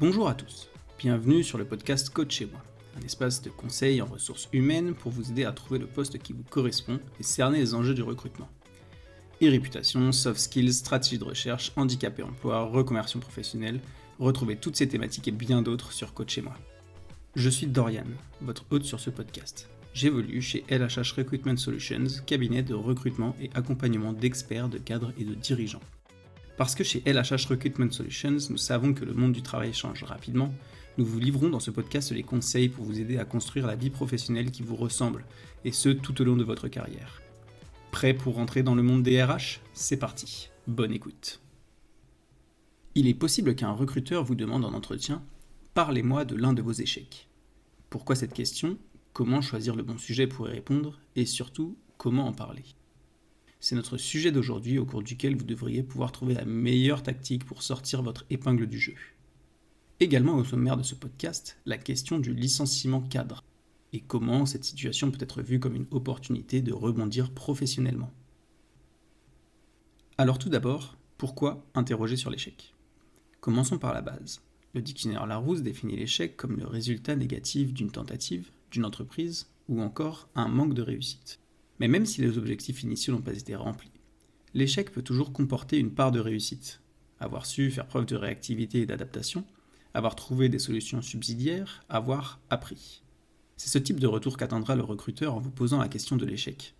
Bonjour à tous, bienvenue sur le podcast Coach chez moi, un espace de conseil en ressources humaines pour vous aider à trouver le poste qui vous correspond et cerner les enjeux du recrutement. E-réputation, soft skills, stratégie de recherche, handicap et emploi, reconversion professionnelle, retrouvez toutes ces thématiques et bien d'autres sur Coach chez moi. Je suis Dorian, votre hôte sur ce podcast. J'évolue chez LHH Recruitment Solutions, cabinet de recrutement et accompagnement d'experts, de cadres et de dirigeants. Parce que chez LHH Recruitment Solutions, nous savons que le monde du travail change rapidement, nous vous livrons dans ce podcast les conseils pour vous aider à construire la vie professionnelle qui vous ressemble, et ce tout au long de votre carrière. Prêt pour rentrer dans le monde des RH ? C'est parti, bonne écoute. Il est possible qu'un recruteur vous demande en entretien « Parlez-moi de l'un de vos échecs ». Pourquoi cette question ? Comment choisir le bon sujet pour y répondre ? Et surtout, comment en parler ? C'est notre sujet d'aujourd'hui au cours duquel vous devriez pouvoir trouver la meilleure tactique pour sortir votre épingle du jeu. Également au sommaire de ce podcast, la question du licenciement cadre et comment cette situation peut être vue comme une opportunité de rebondir professionnellement. Alors tout d'abord, pourquoi interroger sur l'échec ? Commençons par la base. Le dictionnaire Larousse définit l'échec comme le résultat négatif d'une tentative, d'une entreprise ou encore un manque de réussite. Mais même si les objectifs initiaux n'ont pas été remplis, l'échec peut toujours comporter une part de réussite. Avoir su faire preuve de réactivité et d'adaptation, avoir trouvé des solutions subsidiaires, avoir appris. C'est ce type de retour qu'atteindra le recruteur en vous posant la question de l'échec.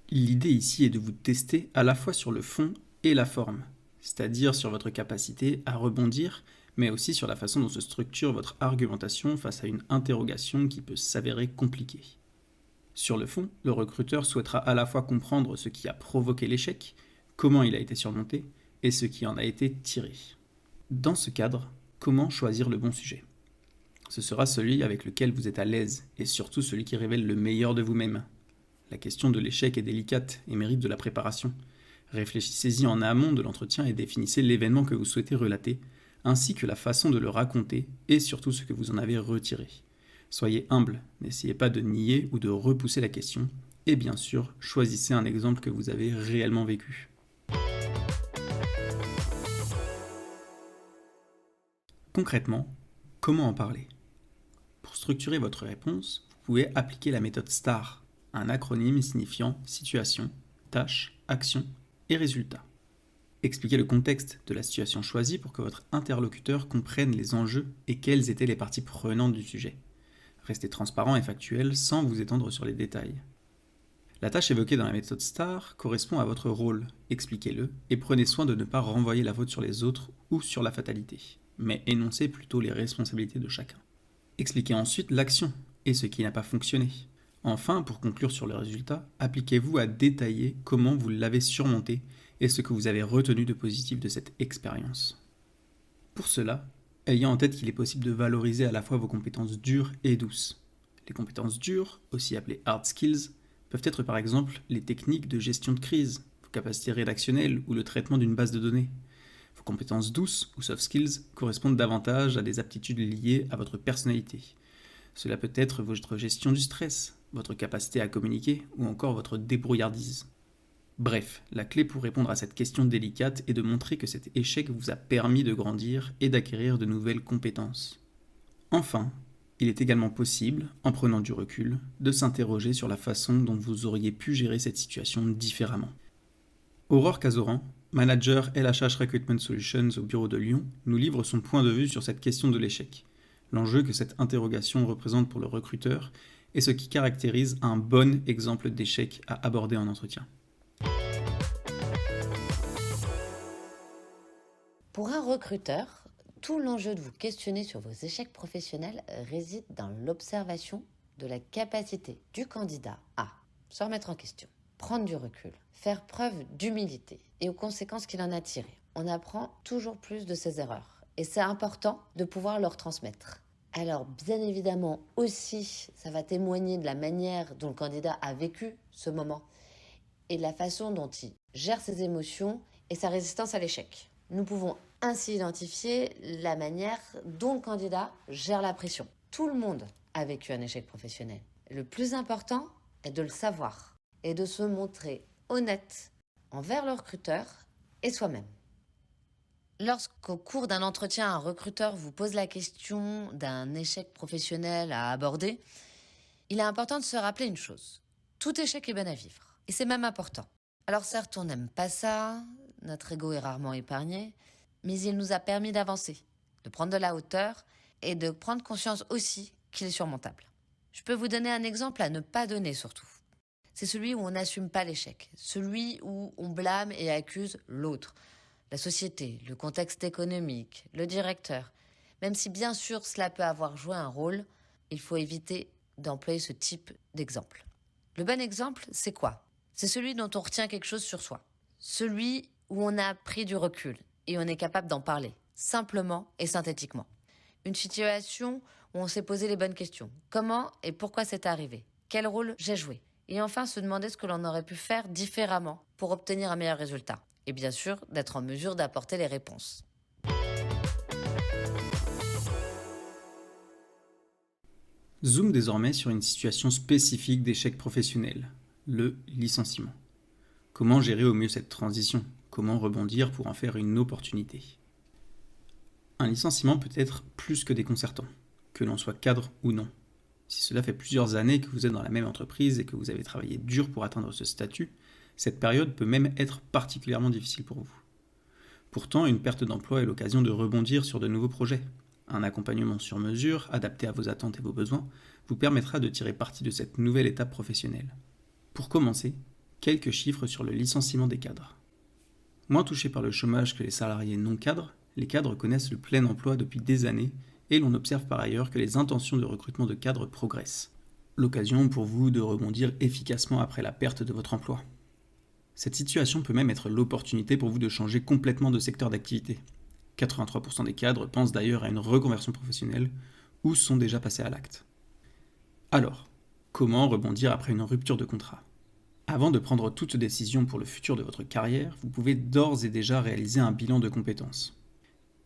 L'idée ici est de vous tester à la fois sur le fond et la forme, c'est-à-dire sur votre capacité à rebondir, mais aussi sur la façon dont se structure votre argumentation face à une interrogation qui peut s'avérer compliquée. Sur le fond, le recruteur souhaitera à la fois comprendre ce qui a provoqué l'échec, comment il a été surmonté et ce qui en a été tiré. Dans ce cadre, comment choisir le bon sujet ? Ce sera celui avec lequel vous êtes à l'aise et surtout celui qui révèle le meilleur de vous-même. La question de l'échec est délicate et mérite de la préparation. Réfléchissez-y en amont de l'entretien et définissez l'événement que vous souhaitez relater, ainsi que la façon de le raconter et surtout ce que vous en avez retiré. Soyez humble, n'essayez pas de nier ou de repousser la question, et bien sûr, choisissez un exemple que vous avez réellement vécu. Concrètement, comment en parler ? Pour structurer votre réponse, vous pouvez appliquer la méthode STAR, un acronyme signifiant situation, tâche, action et résultat. Expliquez le contexte de la situation choisie pour que votre interlocuteur comprenne les enjeux et quelles étaient les parties prenantes du sujet. Restez transparent et factuel sans vous étendre sur les détails. La tâche évoquée dans la méthode STAR correspond à votre rôle, expliquez-le et prenez soin de ne pas renvoyer la faute sur les autres ou sur la fatalité, mais énoncez plutôt les responsabilités de chacun. Expliquez ensuite l'action et ce qui n'a pas fonctionné. Enfin, pour conclure sur le résultat, appliquez-vous à détailler comment vous l'avez surmonté et ce que vous avez retenu de positif de cette expérience. Pour cela, ayant en tête qu'il est possible de valoriser à la fois vos compétences dures et douces. Les compétences dures, aussi appelées hard skills, peuvent être par exemple les techniques de gestion de crise, vos capacités rédactionnelles ou le traitement d'une base de données. Vos compétences douces ou soft skills correspondent davantage à des aptitudes liées à votre personnalité. Cela peut être votre gestion du stress, votre capacité à communiquer ou encore votre débrouillardise. Bref, la clé pour répondre à cette question délicate est de montrer que cet échec vous a permis de grandir et d'acquérir de nouvelles compétences. Enfin, il est également possible, en prenant du recul, de s'interroger sur la façon dont vous auriez pu gérer cette situation différemment. Aurore Cazoran, manager LHH Recruitment Solutions au bureau de Lyon, nous livre son point de vue sur cette question de l'échec, l'enjeu que cette interrogation représente pour le recruteur et ce qui caractérise un bon exemple d'échec à aborder en entretien. Pour un recruteur, tout l'enjeu de vous questionner sur vos échecs professionnels réside dans l'observation de la capacité du candidat à se remettre en question, prendre du recul, faire preuve d'humilité et aux conséquences qu'il en a tirées. On apprend toujours plus de ses erreurs et c'est important de pouvoir leur transmettre. Alors bien évidemment aussi, ça va témoigner de la manière dont le candidat a vécu ce moment et de la façon dont il gère ses émotions et sa résistance à l'échec. Nous pouvons ainsi identifier la manière dont le candidat gère la pression. Tout le monde a vécu un échec professionnel. Le plus important est de le savoir et de se montrer honnête envers le recruteur et soi-même. Lorsqu'au cours d'un entretien, un recruteur vous pose la question d'un échec professionnel à aborder, il est important de se rappeler une chose. Tout échec est bon à vivre. Et c'est même important. Alors certes, on n'aime pas ça, notre ego est rarement épargné, mais il nous a permis d'avancer, de prendre de la hauteur et de prendre conscience aussi qu'il est surmontable. Je peux vous donner un exemple à ne pas donner surtout. C'est celui où on n'assume pas l'échec, celui où on blâme et accuse l'autre, la société, le contexte économique, le directeur. Même si bien sûr cela peut avoir joué un rôle, il faut éviter d'employer ce type d'exemple. Le bon exemple, c'est quoi ? C'est celui dont on retient quelque chose sur soi. Celui où on a pris du recul et on est capable d'en parler, simplement et synthétiquement. Une situation où on s'est posé les bonnes questions. Comment et pourquoi c'est arrivé ? Quel rôle j'ai joué ? Et enfin, se demander ce que l'on aurait pu faire différemment pour obtenir un meilleur résultat. Et bien sûr, d'être en mesure d'apporter les réponses. Zoom désormais sur une situation spécifique d'échec professionnel, le licenciement. Comment gérer au mieux cette transition ? Comment rebondir pour en faire une opportunité ? Un licenciement peut être plus que déconcertant, que l'on soit cadre ou non. Si cela fait plusieurs années que vous êtes dans la même entreprise et que vous avez travaillé dur pour atteindre ce statut, cette période peut même être particulièrement difficile pour vous. Pourtant, une perte d'emploi est l'occasion de rebondir sur de nouveaux projets. Un accompagnement sur mesure, adapté à vos attentes et vos besoins, vous permettra de tirer parti de cette nouvelle étape professionnelle. Pour commencer, quelques chiffres sur le licenciement des cadres. Moins touchés par le chômage que les salariés non cadres, les cadres connaissent le plein emploi depuis des années et l'on observe par ailleurs que les intentions de recrutement de cadres progressent. L'occasion pour vous de rebondir efficacement après la perte de votre emploi. Cette situation peut même être l'opportunité pour vous de changer complètement de secteur d'activité. 83% des cadres pensent d'ailleurs à une reconversion professionnelle ou sont déjà passés à l'acte. Alors, comment rebondir après une rupture de contrat ? Avant de prendre toute décision pour le futur de votre carrière, vous pouvez d'ores et déjà réaliser un bilan de compétences.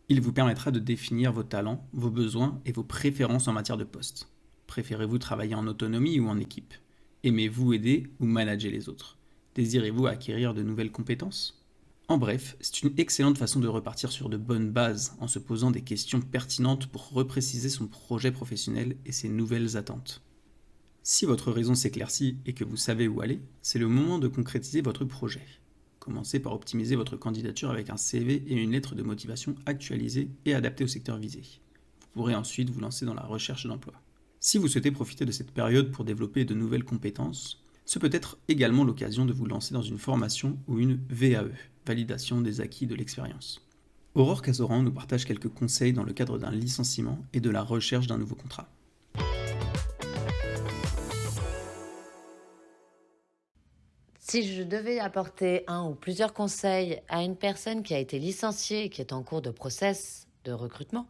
Il vous permettra de définir vos talents, vos besoins et vos préférences en matière de poste. Préférez-vous travailler en autonomie ou en équipe ? Aimez-vous aider ou manager les autres ? Désirez-vous acquérir de nouvelles compétences ? En bref, c'est une excellente façon de repartir sur de bonnes bases en se posant des questions pertinentes pour repréciser son projet professionnel et ses nouvelles attentes. Si votre raison s'éclaircit et que vous savez où aller, c'est le moment de concrétiser votre projet. Commencez par optimiser votre candidature avec un CV et une lettre de motivation actualisée et adaptée au secteur visé. Vous pourrez ensuite vous lancer dans la recherche d'emploi. Si vous souhaitez profiter de cette période pour développer de nouvelles compétences, ce peut être également l'occasion de vous lancer dans une formation ou une VAE, validation des acquis de l'expérience. Aurore Cazoran nous partage quelques conseils dans le cadre d'un licenciement et de la recherche d'un nouveau contrat. Si je devais apporter un ou plusieurs conseils à une personne qui a été licenciée et qui est en cours de process de recrutement,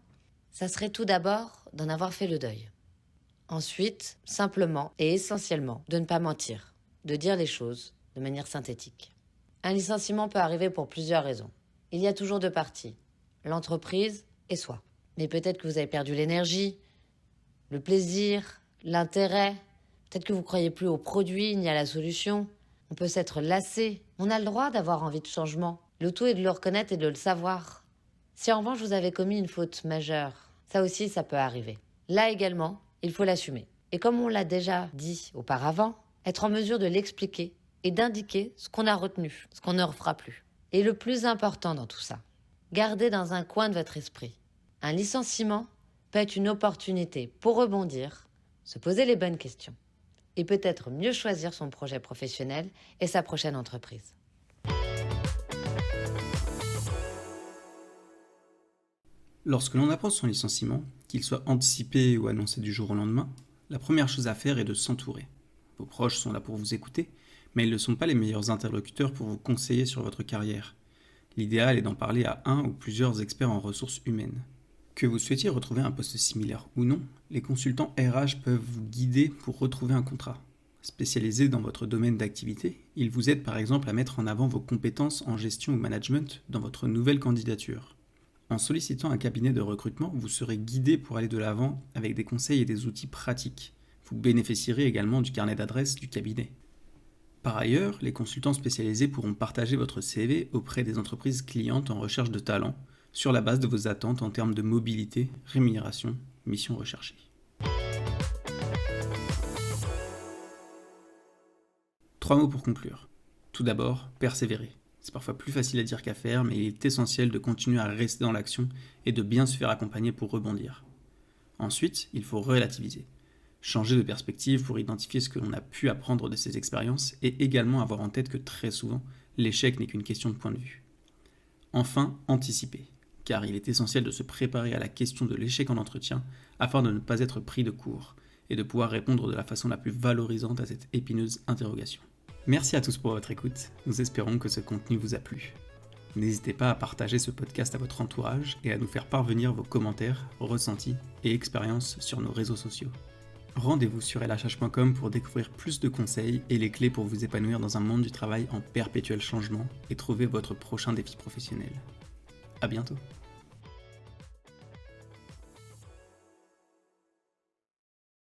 ça serait tout d'abord d'en avoir fait le deuil. Ensuite, simplement et essentiellement, de ne pas mentir, de dire les choses de manière synthétique. Un licenciement peut arriver pour plusieurs raisons. Il y a toujours deux parties, l'entreprise et soi. Mais peut-être que vous avez perdu l'énergie, le plaisir, l'intérêt, peut-être que vous ne croyez plus au produit ni à la solution. On peut s'être lassé. On a le droit d'avoir envie de changement. Le tout est de le reconnaître et de le savoir. Si en revanche vous avez commis une faute majeure, ça aussi ça peut arriver. Là également, il faut l'assumer. Et comme on l'a déjà dit auparavant, être en mesure de l'expliquer et d'indiquer ce qu'on a retenu, ce qu'on ne refera plus. Et le plus important dans tout ça, gardez dans un coin de votre esprit. Un licenciement peut être une opportunité pour rebondir, se poser les bonnes questions et peut-être mieux choisir son projet professionnel et sa prochaine entreprise. Lorsque l'on apprend son licenciement, qu'il soit anticipé ou annoncé du jour au lendemain, la première chose à faire est de s'entourer. Vos proches sont là pour vous écouter, mais ils ne sont pas les meilleurs interlocuteurs pour vous conseiller sur votre carrière. L'idéal est d'en parler à un ou plusieurs experts en ressources humaines. Que vous souhaitiez retrouver un poste similaire ou non, les consultants RH peuvent vous guider pour retrouver un contrat. Spécialisés dans votre domaine d'activité, ils vous aident par exemple à mettre en avant vos compétences en gestion ou management dans votre nouvelle candidature. En sollicitant un cabinet de recrutement, vous serez guidé pour aller de l'avant avec des conseils et des outils pratiques. Vous bénéficierez également du carnet d'adresses du cabinet. Par ailleurs, les consultants spécialisés pourront partager votre CV auprès des entreprises clientes en recherche de talents, sur la base de vos attentes en termes de mobilité, rémunération, mission recherchée. 3 mots pour conclure. Tout d'abord, persévérer. C'est parfois plus facile à dire qu'à faire, mais il est essentiel de continuer à rester dans l'action et de bien se faire accompagner pour rebondir. Ensuite, il faut relativiser. Changer de perspective pour identifier ce que l'on a pu apprendre de ces expériences et également avoir en tête que très souvent, l'échec n'est qu'une question de point de vue. Enfin, anticiper, car il est essentiel de se préparer à la question de l'échec en entretien afin de ne pas être pris de court et de pouvoir répondre de la façon la plus valorisante à cette épineuse interrogation. Merci à tous pour votre écoute, nous espérons que ce contenu vous a plu. N'hésitez pas à partager ce podcast à votre entourage et à nous faire parvenir vos commentaires, ressentis et expériences sur nos réseaux sociaux. Rendez-vous sur lhh.com pour découvrir plus de conseils et les clés pour vous épanouir dans un monde du travail en perpétuel changement et trouver votre prochain défi professionnel. À bientôt.